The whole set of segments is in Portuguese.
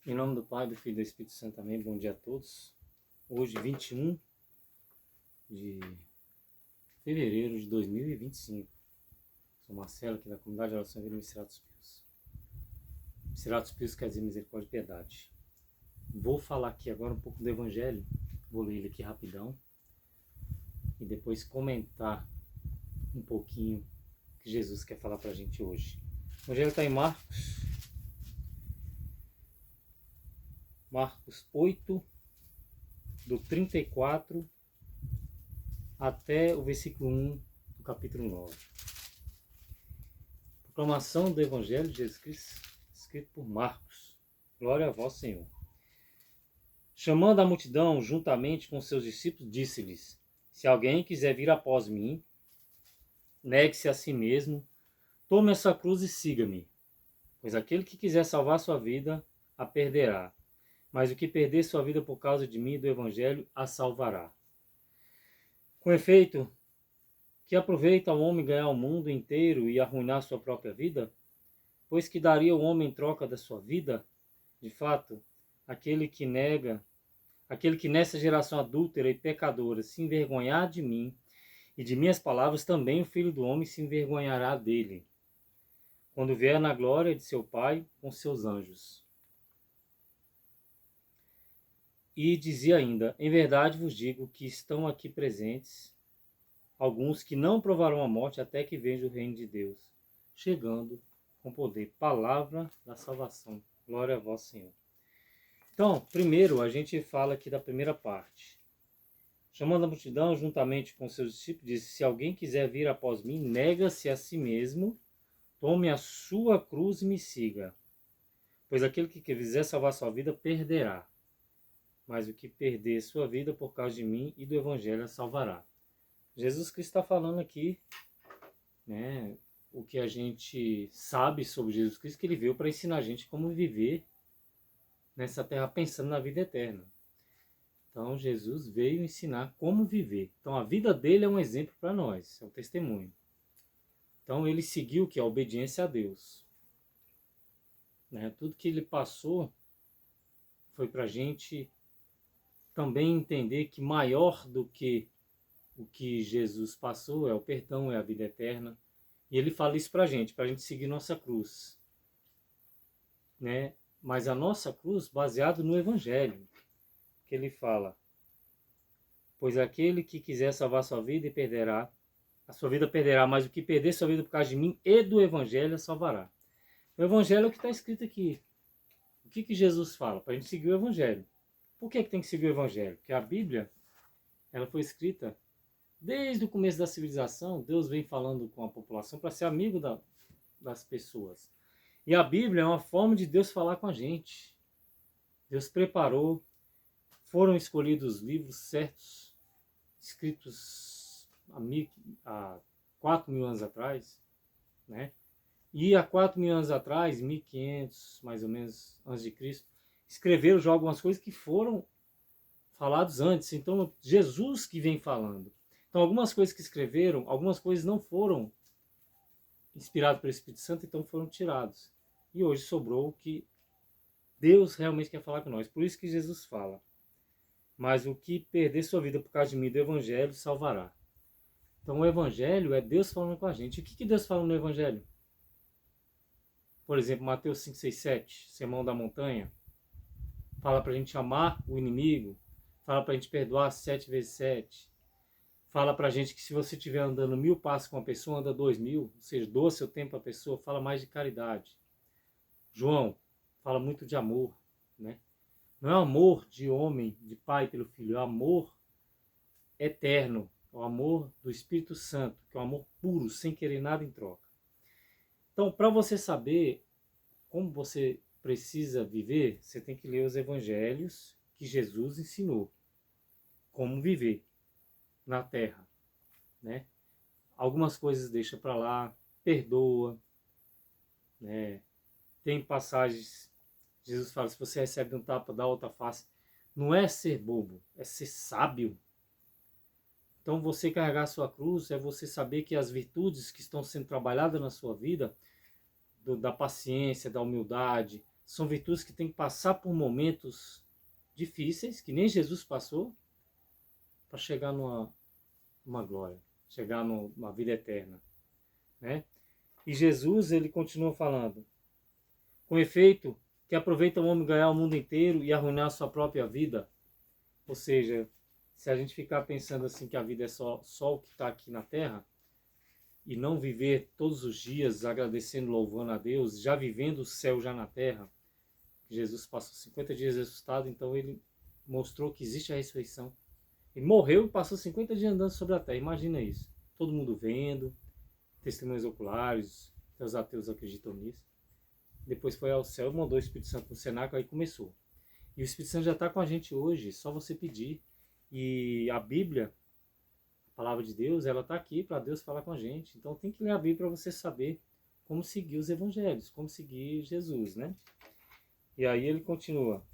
Em nome do Pai, do Filho e do Espírito Santo, amém. Bom dia a todos. Hoje, 21 de fevereiro de 2025. Sou Marcelo, aqui da Comunidade de Oração Vida Misteratos Pius. Misteratos Pius quer dizer misericórdia e piedade. Vou falar aqui agora um pouco do Evangelho. Vou ler ele aqui rapidão. E depois comentar um pouquinho o que Jesus quer falar pra gente hoje. O Evangelho está em Marcos 8, do 34 até o versículo 1 do capítulo 9. Proclamação do Evangelho de Jesus Cristo, escrito por Marcos. Glória a vós, Senhor. Chamando a multidão juntamente com seus discípulos, disse-lhes: se alguém quiser vir após mim, negue-se a si mesmo, tome a sua cruz e siga-me. Pois aquele que quiser salvar sua vida, a perderá. Mas o que perder sua vida por causa de mim e do Evangelho, a salvará. Com efeito, que aproveita ao homem ganhar o mundo inteiro e arruinar sua própria vida? Pois que daria o homem em troca da sua vida? De fato, aquele que nessa geração adúltera e pecadora se envergonhar de mim e de minhas palavras, também o Filho do Homem se envergonhará dele, quando vier na glória de seu Pai com seus anjos. E dizia ainda: em verdade vos digo que estão aqui presentes alguns que não provarão a morte até que veja o reino de Deus, chegando com poder. Palavra da salvação. Glória a vós, Senhor. Então, primeiro a gente fala aqui da primeira parte. Chamando a multidão juntamente com seus discípulos, disse: se alguém quiser vir após mim, nega-se a si mesmo, tome a sua cruz e me siga. Pois aquele que quiser salvar sua vida, perderá. Mas o que perder sua vida por causa de mim e do Evangelho, a salvará. Jesus Cristo está falando aqui, né, o que a gente sabe sobre Jesus Cristo, que ele veio para ensinar a gente como viver nessa terra pensando na vida eterna. Então Jesus veio ensinar como viver. Então a vida dele é um exemplo para nós, é um testemunho. Então ele seguiu o que? A obediência a Deus. Né? Tudo que ele passou foi para a gente também entender que maior do que o que Jesus passou é o perdão, é a vida eterna. E ele fala isso pra gente seguir nossa cruz. Né? Mas a nossa cruz baseado no Evangelho. Que ele fala: pois aquele que quiser salvar sua vida e perderá, a sua vida perderá, mas o que perder sua vida por causa de mim e do Evangelho a salvará. O Evangelho é o que está escrito aqui. O que Jesus fala? Para a gente seguir o Evangelho. Por que tem que seguir o Evangelho? Porque a Bíblia, ela foi escrita desde o começo da civilização. Deus vem falando com a população para ser amigo das pessoas. E a Bíblia é uma forma de Deus falar com a gente. Deus preparou, foram escolhidos livros certos, escritos há 4.000 anos atrás, né? E há 4.000 anos atrás, 1500 mais ou menos antes de Cristo, escreveram já algumas coisas que foram falados antes. Então Jesus que vem falando. Então algumas coisas que escreveram, algumas coisas não foram inspiradas pelo Espírito Santo, então foram tirados. E hoje sobrou o que Deus realmente quer falar com nós. Por isso que Jesus fala: mas o que perder sua vida por causa de mim do Evangelho, salvará. Então o Evangelho é Deus falando com a gente. O que Deus fala no Evangelho? Por exemplo, Mateus 5, 6, 7, Sermão da Montanha, fala para a gente amar o inimigo, fala para a gente perdoar 7 vezes 7, fala para a gente que se você estiver andando 1000 passos com uma pessoa, anda 2000, ou seja, doa seu tempo à pessoa, fala mais de caridade. João fala muito de amor, né? Não é amor de homem, de pai pelo filho, é amor eterno, é o amor do Espírito Santo, que é um amor puro, sem querer nada em troca. Então, para você saber como você precisa viver, você tem que ler os evangelhos que Jesus ensinou. Como viver na terra, né? Algumas coisas deixa para lá, perdoa, né? Tem passagens, Jesus fala: se você recebe um tapa, dá outra face. Não é ser bobo, é ser sábio. Então você carregar a sua cruz é você saber que as virtudes que estão sendo trabalhadas na sua vida, da paciência, da humildade, São virtudes que têm que passar por momentos difíceis, que nem Jesus passou, para chegar numa glória, chegar numa vida eterna, né? E Jesus, ele continua falando, com efeito, que aproveita o homem ganhar o mundo inteiro e arruinar a sua própria vida. Ou seja, se a gente ficar pensando assim que a vida é só o que está aqui na Terra, e não viver todos os dias agradecendo, louvando a Deus, já vivendo o céu já na Terra, Jesus passou 50 dias ressuscitado, então ele mostrou que existe a ressurreição. Ele morreu e passou 50 dias andando sobre a Terra, imagina isso. Todo mundo vendo, testemunhas oculares, até os ateus acreditam nisso. Depois foi ao céu, mandou o Espírito Santo no cenáculo, aí começou. E o Espírito Santo já está com a gente hoje, só você pedir. E a Bíblia, a palavra de Deus, ela está aqui para Deus falar com a gente. Então tem que ler a Bíblia para você saber como seguir os evangelhos, como seguir Jesus, né? E aí ele continua.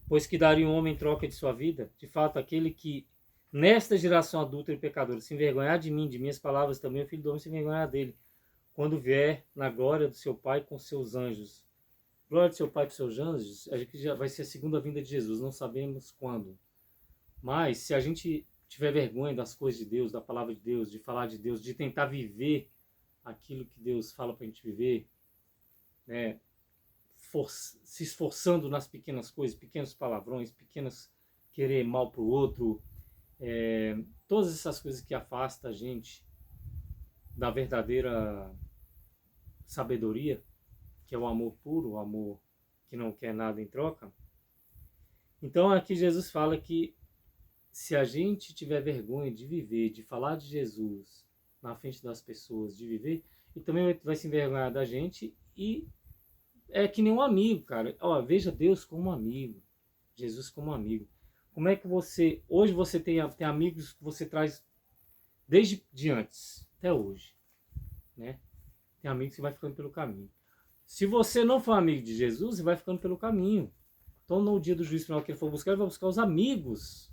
Pois que daria um homem em troca de sua vida? De fato, aquele que nesta geração adulta e pecadora se envergonhar de mim, de minhas palavras também, o Filho do Homem se envergonhar dele, quando vier na glória do seu Pai com seus anjos. Glória do seu Pai com seus anjos, a gente já vai ser a segunda vinda de Jesus, não sabemos quando. Mas se a gente tiver vergonha das coisas de Deus, da palavra de Deus, de falar de Deus, de tentar viver aquilo que Deus fala para a gente viver, né, se esforçando nas pequenas coisas, pequenos palavrões, pequenas querer mal para o outro, todas essas coisas que afastam a gente da verdadeira sabedoria, que é o amor puro, o amor que não quer nada em troca. Então aqui Jesus fala que se a gente tiver vergonha de viver, de falar de Jesus na frente das pessoas, de viver, e também vai se envergonhar da gente, e é que nem um amigo, cara. Ó, veja Deus como um amigo, Jesus como um amigo. Como é que hoje você tem amigos que você traz desde de antes, até hoje, né? Tem amigos que vai ficando pelo caminho. Se você não for amigo de Jesus, você vai ficando pelo caminho. Então no dia do juízo final que ele for buscar, ele vai buscar os amigos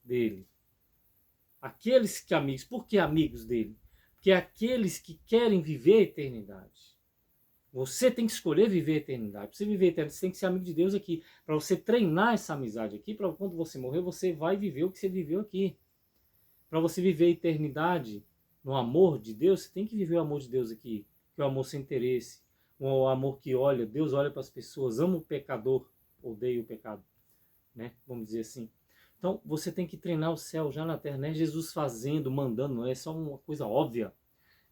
dele. Aqueles que amigos. Por que amigos dele? Porque é aqueles que querem viver a eternidade. Você tem que escolher viver a eternidade. Para você viver a eternidade, você tem que ser amigo de Deus aqui. Para você treinar essa amizade aqui, para quando você morrer, você vai viver o que você viveu aqui. Para você viver a eternidade no amor de Deus, você tem que viver o amor de Deus aqui. Que é o amor sem interesse. O amor que olha, Deus olha para as pessoas, ama o pecador, odeia o pecado. Né? Vamos dizer assim. Então, você tem que treinar o céu já na terra. Não é Jesus fazendo, mandando, não é só uma coisa óbvia.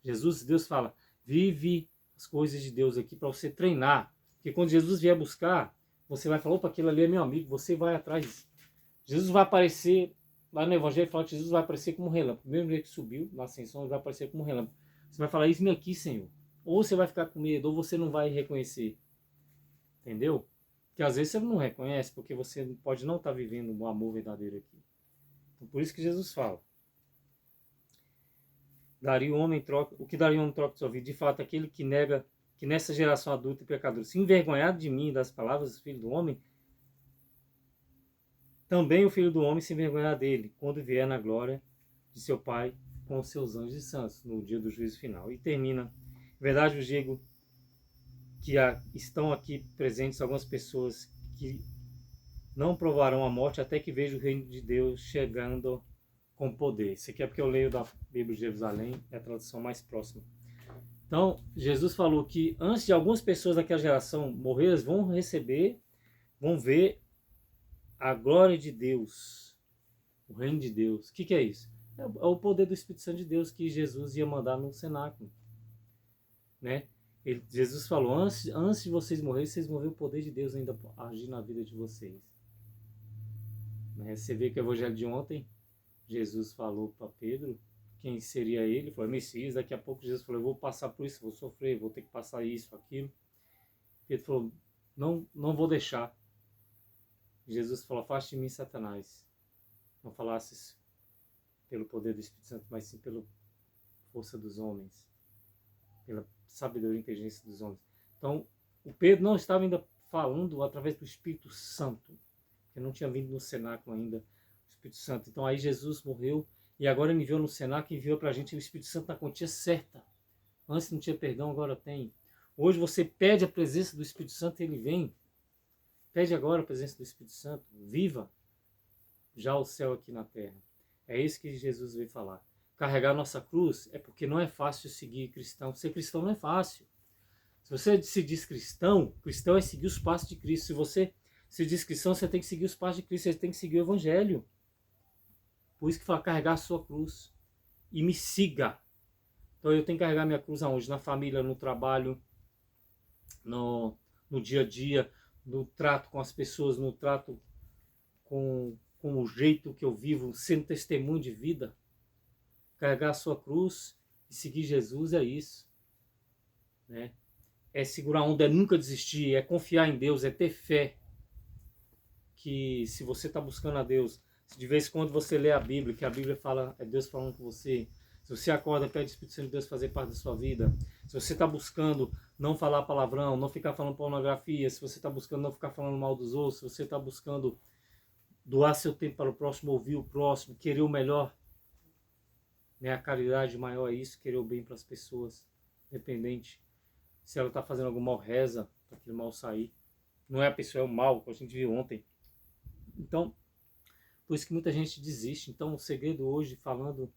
Deus fala, vive as coisas de Deus aqui para você treinar. Porque quando Jesus vier buscar, você vai falar, opa, aquele ali é meu amigo, você vai atrás. Jesus vai aparecer, lá no Evangelho fala que Jesus vai aparecer como um relâmpago. Mesmo dia que subiu na ascensão, ele vai aparecer como um relâmpago. Você vai falar, isso-me aqui, Senhor. Ou você vai ficar com medo, ou você não vai reconhecer. Entendeu? Que às vezes você não reconhece, porque você pode não estar vivendo o amor verdadeiro aqui. Então, por isso que Jesus fala. Daria o homem em troca, o que daria um homem em troca de sua vida? De fato, aquele que nega, que nessa geração adulta e pecadora, se envergonhar de mim e das palavras do Filho do Homem, também o Filho do Homem se envergonhará dele, quando vier na glória de seu Pai com os seus anjos e santos, no dia do juízo final. E termina, em verdade vos digo, que estão aqui presentes algumas pessoas que não provarão a morte até que vejam o reino de Deus chegando com poder. Isso aqui é porque eu leio da Bíblia de Jerusalém, é a tradução mais próxima. Então, Jesus falou que antes de algumas pessoas daquela geração morrer, eles vão ver a glória de Deus, o reino de Deus. O que é isso? É o poder do Espírito Santo de Deus que Jesus ia mandar no cenáculo. Né? Jesus falou, antes de vocês morrerem, vocês vão ver o poder de Deus ainda agir na vida de vocês. Né? Você vê que o evangelho de ontem, Jesus falou para Pedro quem seria ele, foi Messias. Daqui a pouco Jesus falou, eu vou passar por isso, vou sofrer, vou ter que passar isso, aquilo. Pedro falou, não vou deixar. Jesus falou, afaste de mim, Satanás. Não falasses pelo poder do Espírito Santo, mas sim pela força dos homens, pela sabedoria e inteligência dos homens. Então, o Pedro não estava ainda falando através do Espírito Santo, que não tinha vindo no cenáculo ainda o Espírito Santo. Então aí Jesus morreu e agora ele enviou no cenáculo e enviou para a gente o Espírito Santo na quantia certa. Antes não tinha perdão, agora tem. Hoje você pede a presença do Espírito Santo e ele vem. Pede agora a presença do Espírito Santo. Viva já o céu aqui na terra. É isso que Jesus veio falar. Carregar nossa cruz é porque não é fácil seguir cristão. Ser cristão não é fácil. Se você se diz cristão, cristão é seguir os passos de Cristo. Se você se diz cristão, você tem que seguir os passos de Cristo, você tem que seguir o Evangelho. Por isso que fala carregar a sua cruz. E me siga. Então eu tenho que carregar minha cruz aonde? Na família, no trabalho, no dia a dia, no trato com as pessoas, no trato com o jeito que eu vivo, sendo testemunho de vida. Carregar a sua cruz e seguir Jesus é isso. Né? É segurar a onda, é nunca desistir, é confiar em Deus, é ter fé. Que se você está buscando a Deus, se de vez em quando você lê a Bíblia, que a Bíblia fala, é Deus falando com você, se você acorda, pede o Espírito Santo de Deus fazer parte da sua vida, se você está buscando não falar palavrão, não ficar falando pornografia, se você está buscando não ficar falando mal dos outros, se você está buscando doar seu tempo para o próximo, ouvir o próximo, querer o melhor, né? A caridade maior é isso, querer o bem para as pessoas, independente se ela está fazendo algum mal, reza para aquele mal sair. Não é a pessoa, é o mal, que a gente viu ontem. Então, por isso que muita gente desiste. Então, o segredo hoje, falando,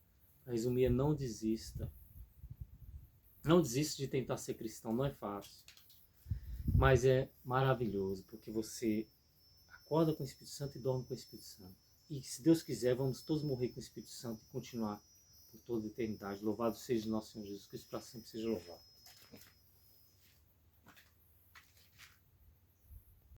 a resumir, é não desista. Não desista de tentar ser cristão, não é fácil. Mas é maravilhoso, porque você acorda com o Espírito Santo e dorme com o Espírito Santo. E se Deus quiser, vamos todos morrer com o Espírito Santo e continuar por toda a eternidade. Louvado seja nosso Senhor Jesus Cristo, para sempre seja louvado.